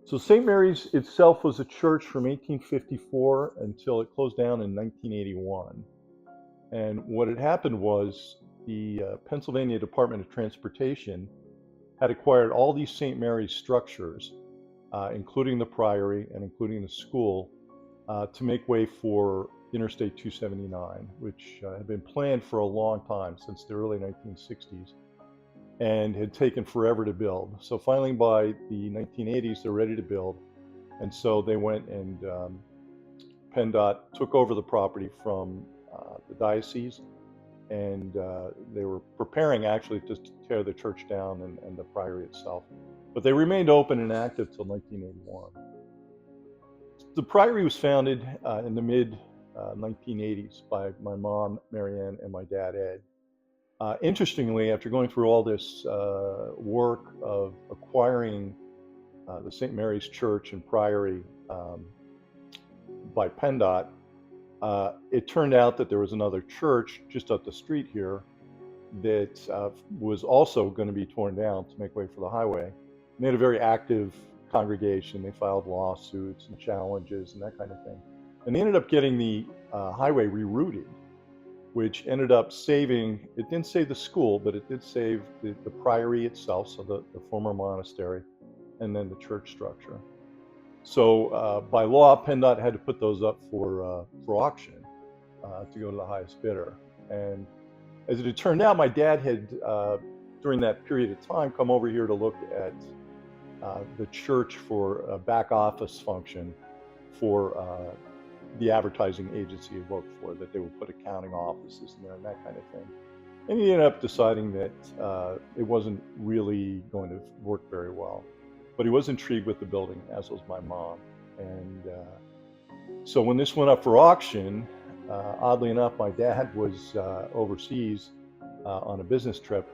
So St. Mary's itself was a church from 1854 until it closed down in 1981. And what had happened was the Pennsylvania Department of Transportation had acquired all these St. Mary's structures, including the Priory and including the school, to make way for Interstate 279, which had been planned for a long time, since the early 1960s, and had taken forever to build. So finally, by the 1980s, they're ready to build. And so they went and PennDOT took over the property from the diocese, and they were preparing actually just to tear the church down and the priory itself. But they remained open and active till 1981. The priory was founded in the mid 1980s by my mom, Marianne, and my dad, Ed. Interestingly, after going through all this work of acquiring the St. Mary's Church and Priory by PennDOT, it turned out that there was another church just up the street here that was also going to be torn down to make way for the highway. And they had a very active congregation. They filed lawsuits and challenges and that kind of thing. And they ended up getting the highway rerouted, which ended up saving, it didn't save the school, but it did save the priory itself, so the former monastery, and then the church structure. So by law, PennDOT had to put those up for auction to go to the highest bidder. And as it had turned out, my dad had, during that period of time, come over here to look at the church for a back office function for the advertising agency he worked for, that they would put accounting offices in there and that kind of thing. And he ended up deciding that it wasn't really going to work very well. But he was intrigued with the building, as was my mom. And so when this went up for auction, oddly enough, my dad was overseas on a business trip,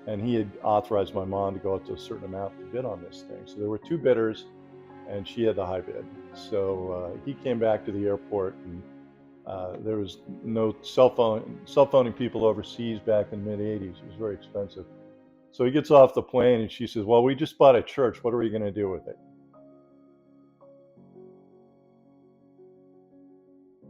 and he had authorized my mom to go up to a certain amount to bid on this thing. So there were two bidders, and she had the high bid. So he came back to the airport, and there was no cell phoning people overseas back in the mid-'80s. It was very expensive. So he gets off the plane, and she says, "Well, we just bought a church. What are we going to do with it?"